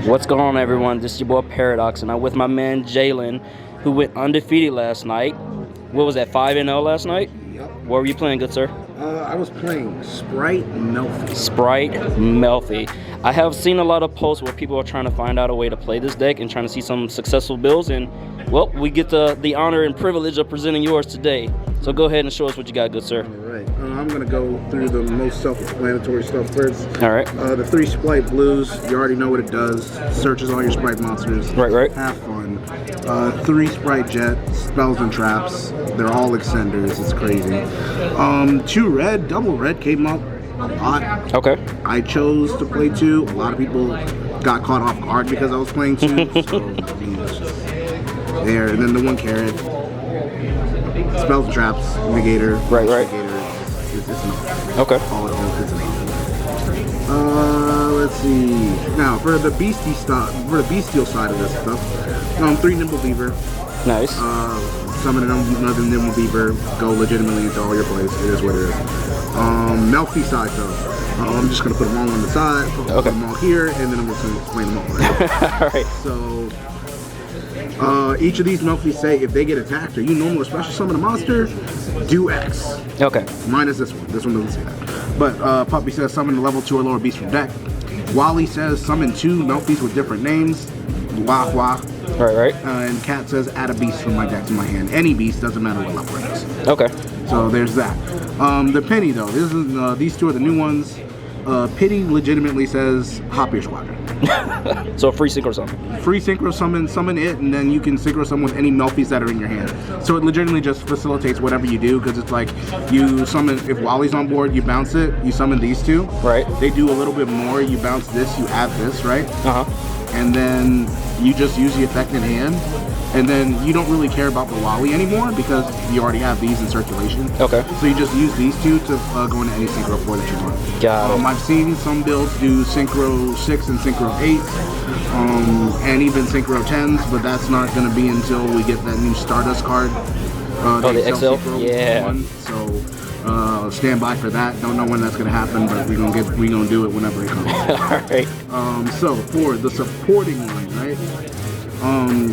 What's going on, everyone? This is your boy Paradox, and I'm with my man Jalen, who went undefeated last night. What was that, 5-0 last night? Yep. What were you playing, good sir? I was playing Sprite Melffy. Sprite Melffy. I have seen a lot of posts where people are trying to find out a way to play this deck and trying to see some successful builds, and well, we get the honor and privilege of presenting yours today. So go ahead and show us what you got, good sir. All right. I'm going to go through the most self-explanatory stuff first. All right. The 3 Sprite Blues, you already know what it does. Searches all your Sprite monsters. Right. Have fun. 3 Sprite Jet, spells and traps. They're all extenders. It's crazy. 2 red, double red came up a lot. Okay. I chose to play 2. A lot of people got caught off guard because I was playing 2. So, I mean, it's just there. And then the 1 carrot. Spells and traps, negator. Right. Negator. It's enough. Okay. All in all, it's enough. Let's see. Now for the bestial side of this stuff, 3 nimble beaver. Nice. Summon another nimble beaver. Go legitimately into all your plays. It is what it is. Melffy side though. I'm just gonna put them all on the side. Put them all here, and then I'm just gonna explain them all. Right? All right. So. Each of these Melffys say if they get attacked or you normal or special summon a monster, do X. Okay. Minus this one. This one doesn't say that. But Puppy says summon a level 2 or lower beast from deck. Wally says summon 2 Melffys with different names. Wah wah. Right. And Cat says add a beast from my deck to my hand. Any beast, doesn't matter what level it is. Okay. So there's that. The Penny though, this is these 2 are the new ones. Pity legitimately says hop your squadron. So free synchro summon. Free synchro summon it, and then you can synchro summon with any Melffys that are in your hand. So it legitimately just facilitates whatever you do, because it's like you summon, if Wally's on board, you bounce it, you summon these 2. Right. They do a little bit more, you bounce this, you add this, right? And then you just use the effect in hand. And then you don't really care about the Wally anymore because you already have these in circulation. Okay. So you just use these 2 to go into any Synchro 4 that you want. Got it. I've seen some builds do Synchro 6 and Synchro 8, and even Synchro 10s, but that's not going to be until we get that new Stardust card. The XL? Yeah. One. So stand by for that. Don't know when that's going to happen, but we're gonna do it whenever it comes. All right. So for the supporting line, right?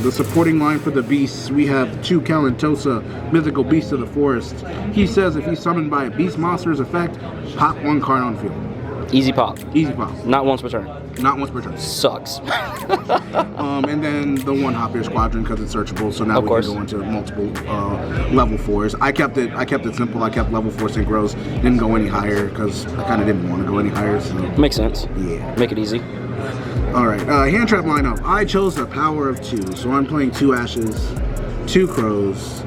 The supporting line for the beasts, we have 2 kalantosa, mythical beast of the forest. He says if he's summoned by a beast monster's effect, pop 1 card on field. Easy pop. Easy pop. Not once per turn. Not once per turn. Sucks. And then the 1 hop your squadron because it's searchable, so now we can go into multiple level 4s. I kept it simple. I kept level 4 synchros. Didn't go any higher because I kind of didn't want to go any higher. So. Makes sense. Yeah. Make it easy. Alright, hand trap lineup. I chose the power of 2, so I'm playing 2 ashes, 2 crows,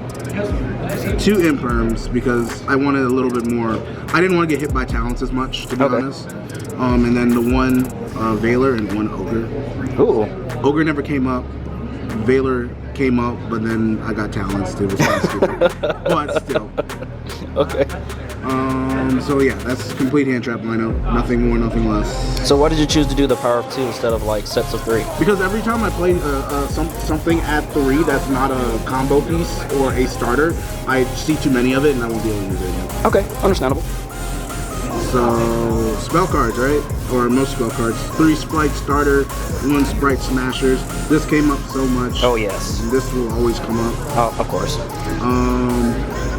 2 imperms because I wanted a little bit more. I didn't want to get hit by talents as much, to be honest. And then the 1 Veiler and 1 ogre. Ooh. Ogre never came up. Veiler came up, but then I got talents. It was kind of stupid, but still. Okay. So yeah, that's complete hand trap lineup. Nothing more, nothing less. So why did you choose to do the power of 2 instead of like sets of 3? Because every time I play something at 3 that's not a combo piece or a starter, I see too many of it and I won't be able to use it again. Okay, understandable. So spell cards, right? Or most spell cards. 3 Sprite starter, 1 Sprite smashers. This came up so much. Oh yes. This will always come up. Oh, of course.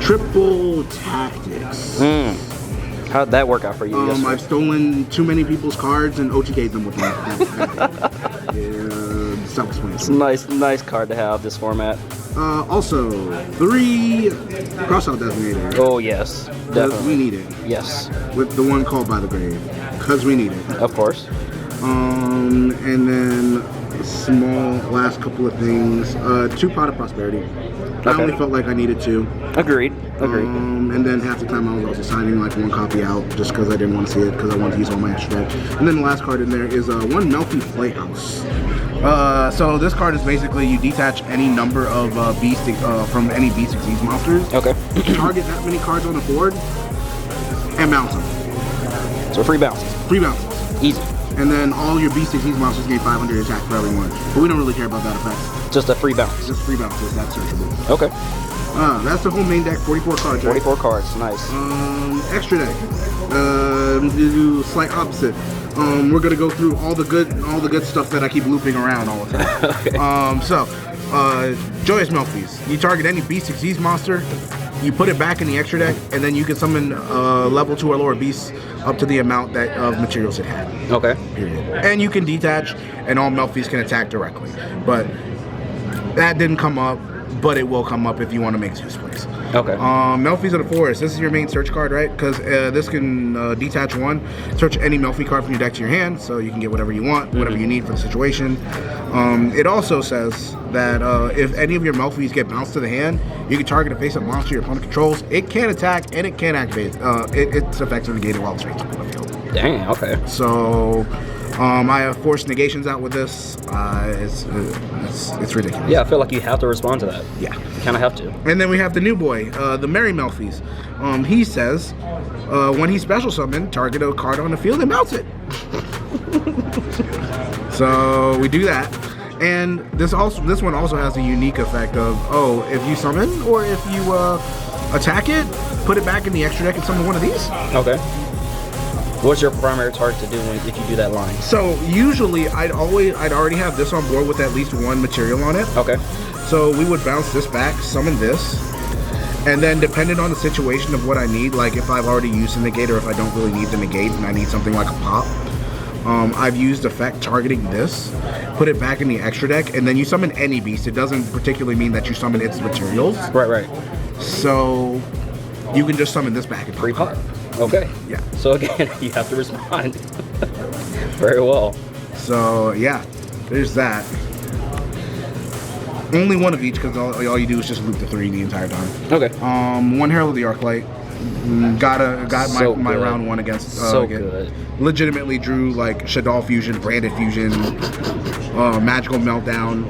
Triple tactics. How'd that work out for you? I've stolen too many people's cards and OTK'd them with that. Yeah, self-explanatory. Nice card to have this format. Also, 3 crossout designator. Oh yes, definitely. We need it. Yes. With the 1 called by the grave, because we need it. Of course. And then small last couple of things. 2 Pot of Prosperity. I only felt like I needed 2. Agreed. And then half the time I was also signing like 1 copy out just because I didn't want to see it because I wanted to use all my extra deck. And then the last card in there is 1 Melffy Playhouse. So this card is basically you detach any number of beast from any beast succeeds monsters. Okay. Target that many cards on the board and bounce them. So free bounces. Free bounces. Easy. And then all your beast succeeds monsters gain 500 attack for every one. But we don't really care about that effect. Just a free bounce. Just free bounces. That's searchable. Okay. That's the whole main deck, 44 cards. 44 cards, nice. Extra deck. Do slight opposite. We're gonna go through all the good stuff that I keep looping around all the time. Okay. Joyous melffys. You target any beast disease monster, you put it back in the extra deck, and then you can summon level 2 or lower beasts up to the amount that of materials it had. Okay. Period. And you can detach, and all melffys can attack directly. But that didn't come up, but it will come up if you want to make Zeus plays. Okay. Melffys of the Forest. This is your main search card, right? Because this can detach 1, search any Melffy card from your deck to your hand, so you can get whatever you want, whatever you need for the situation. It also says that if any of your Melffys get bounced to the hand, you can target a face-up monster your opponent controls. It can attack and it can activate. Its effects are negated while it's face up on the field. Dang. Okay. So. I have forced negations out with this. It's ridiculous. Yeah, I feel like you have to respond to that. Yeah. You kind of have to. And then we have the new boy, the Merry Melffys. He says, when he's special summoned, target a card on the field and bounce it. So we do that. And this one also has a unique effect of, if you summon or if you attack it, put it back in the extra deck and summon one of these. Okay. What's your primary target to do if you do that line? So usually I'd already have this on board with at least 1 material on it. Okay. So we would bounce this back, summon this, and then depending on the situation of what I need, like if I've already used the negate or if I don't really need the negate and I need something like a pop, I've used effect targeting this, put it back in the extra deck, and then you summon any beast. It doesn't particularly mean that you summon its materials. Right. So you can just summon this back and pre-pop. Okay. Yeah. So again, you have to respond. Very well. So yeah, there's that. Only 1 of each because all you do is just loop the 3 the entire time. Okay. 1 Herald of the Arclight. Got so my round 1 against. So good. Legitimately drew like Shaddoll Fusion, Branded Fusion, Magical Meltdown.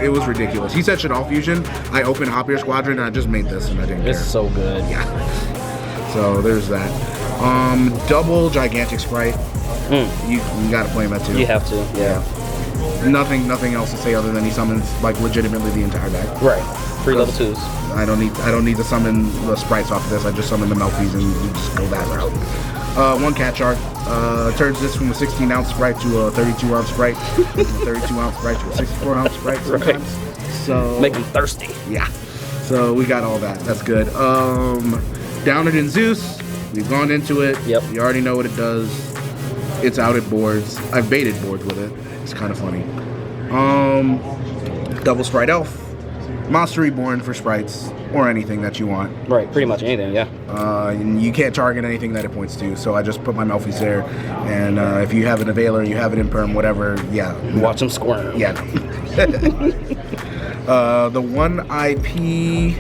It was ridiculous. He said Shaddoll Fusion. I opened Hoppier Squadron and I just made this and I didn't care. It's so good. Yeah. So there's that. Double Gigantic Sprite. You gotta play him that too. You have to. Yeah. Nothing else to say other than he summons like legitimately the entire deck. Right. 3 level 2s. I don't need to summon the sprites off of this. I just summon the Melffys and you just go that route. 1 Cat Shark. Turns this from a 16-ounce sprite to a 32-ounce sprite. From a 32-ounce sprite to a 64-ounce sprite sometimes. Right. So make him thirsty. Yeah. So we got all that. That's good. Downerd and Zeus. We've gone into it. Yep. You already know what it does. It's out at boards. I've baited boards with it. It's kind of funny. Double Sprite Elf. Monster Reborn for sprites or anything that you want. Right, pretty much anything, yeah. You can't target anything that it points to, so I just put my Melffys there. And if you have an Availer, you have it in perm, whatever, yeah. Watch them squirm. Yeah. The 1 IP,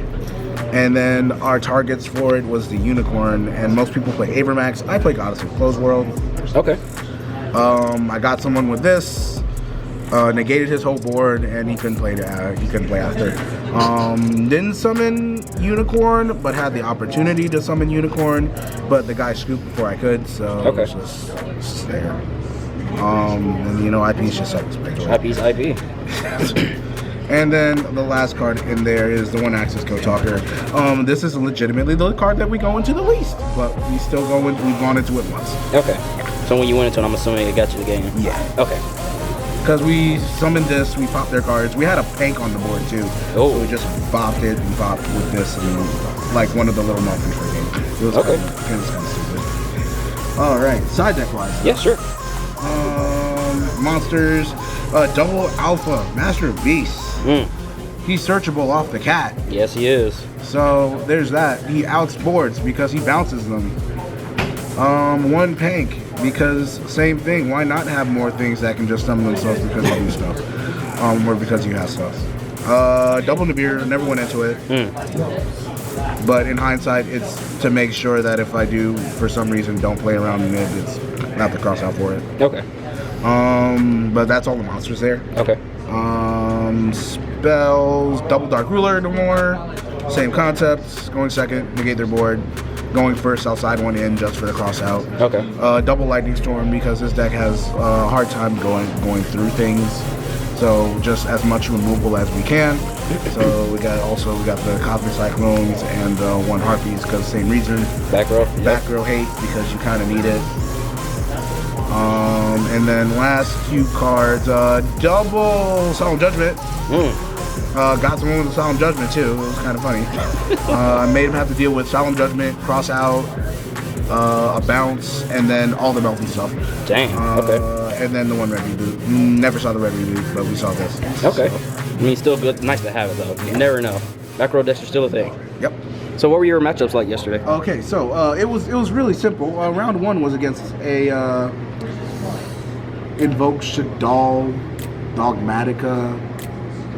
and then our targets for it was the Unicorn, and most people play Avermax. I play Goddess of Closed World. Okay. I got someone with this. Negated his whole board, and he couldn't play after. Didn't summon Unicorn, but had the opportunity to summon Unicorn, but the guy scooped before I could, so okay. It's just there. And IP's just self-explanatory. IP's IP. And then the last card in there is the 1 accesscode talker. This is legitimately the card that we go into the least, but we've gone into it once. Okay. So when you went into it, I'm assuming it got you the game. Yeah. Okay. Because we summoned this, we popped their cards. We had a Pank on the board too. Oh. So we just bopped it and bopped with this and like one of the little Melffys for the game. It was okay. Kind of stupid. All right, side deck wise. Yeah, sure. Monsters, double alpha, Master of Beasts. He's searchable off the cat. Yes, he is. So there's that. He outs boards because he bounces them. 1 Pank. Because same thing, why not have more things that can just summon themselves because you do stuff, or because you have stuff. Double Nibiru, never went into it, but in hindsight, it's to make sure that if I do, for some reason, don't play around in it, it's not to cross out for it. Okay. But that's all the monsters there. Okay. Spells, Double Dark Ruler, no more. Same concepts, going second, negate their board. Going first, outside 1 in just for the cross out. Okay. Double Lightning Storm because this deck has a hard time going through things. So just as much removal as we can. So we got the Cosmic Cyclones and 1 Harpies because same reason. Back row. Back row hate because you kind of need it. And then last few cards, double Solemn Judgment. Got someone with a Solemn Judgment too. It was kind of funny. I made him have to deal with Solemn Judgment, crossout, a bounce, and then all the melty stuff. Dang. Okay. And then the 1 red reboot. Never saw the red reboot, but we saw this. Okay. So. I mean, still good. Nice to have it though. You never know. Back row decks are still a thing. Yep. So what were your matchups like yesterday? Okay, so it was really simple. Round 1 was against a Invoke Shadal Dogmatica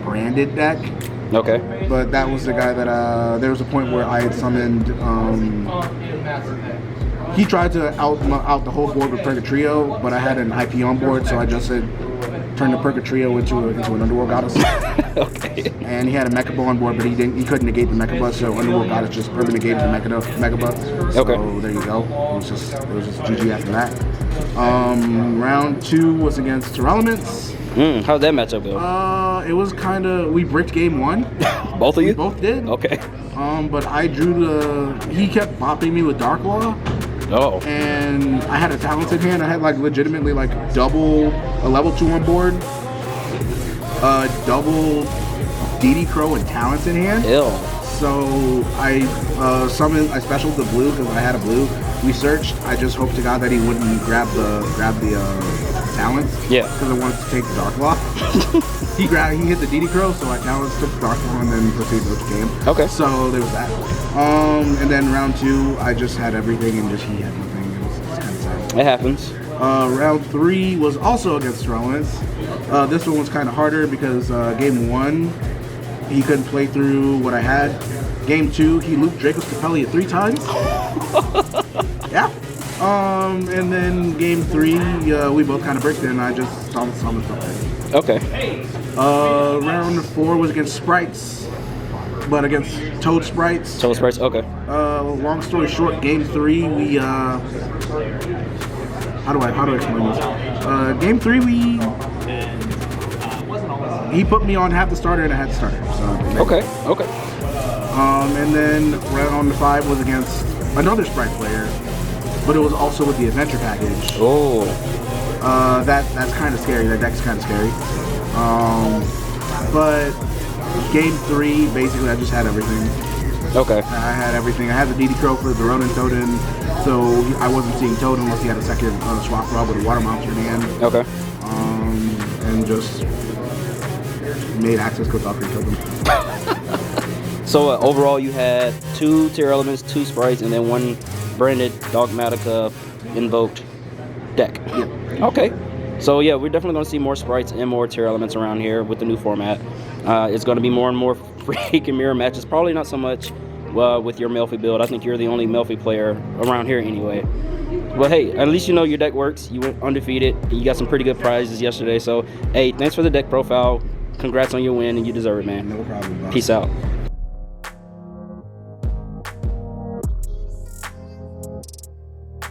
branded deck. Okay. But that was the guy that there was a point where I had summoned. He tried to out the whole board with Purgatrio, but I had an IP on board, so I just said turn the Purgatrio into an Underworld Goddess. Okay. And he had a Mechaba on board, but he couldn't negate the Mechaba, so Underworld Goddess just permanently negated the Mechaba. So okay. There you go. It was just GG after that. Round 2 was against Terralements. How'd that matchup go? It was kind of, we bricked game 1. Both of you? We both did. Okay. But I drew he kept bopping me with Dark Law. Oh. And I had a talented hand. I had like legitimately like double a level 2 on board, double DD Crow and talents in hand. Ew. So I specialed the blue because I had a blue. We searched. I just hoped to God that he wouldn't grab the talents. Yeah. Because I wanted to take the Dark Law. He hit the DD Crow, so I talents took the Dark Law and then proceeded with the game. Okay. So there was that. And then round 2, I just had everything and just he had nothing. It was kind of sad. It happens. Round 3 was also against Terralements. This one was kind of harder because game 1, he couldn't play through what I had. Game 2, he looped Draco's Capelli 3 times. Yeah. And then game 3, we both kind of bricked it, and I just stomached stuff. Okay. Round 4 was against Sprights, but against Toad Sprights. Toad Sprights, okay. Long story short, game 3, we how do I explain this? Game 3, he put me on half the starter and I had the starter. So Okay. and then round 5 was against another Sprite player, but it was also with the adventure package. Oh. That's kind of scary. That deck's kind of scary. But game 3, basically, I just had everything. Okay. I had everything. I had the DD Crow for the Ronin Totem, so I wasn't seeing Toad unless he had a second swap rod with a water monster in hand. Okay. And just made access codes off your token. So overall, you had 2 Tier Elements, 2 Sprites, and then 1 branded Dogmatica invoked deck. Yep. Okay. So yeah, we're definitely going to see more Sprites and more Tier Elements around here with the new format. It's going to be more and more freak and mirror matches. Probably not so much with your Melffy build. I think you're the only Melffy player around here anyway. But hey, at least you know your deck works. You went undefeated. And you got some pretty good prizes yesterday. So hey, thanks for the deck profile. Congrats on your win, and you deserve it, man. No problem. Peace out.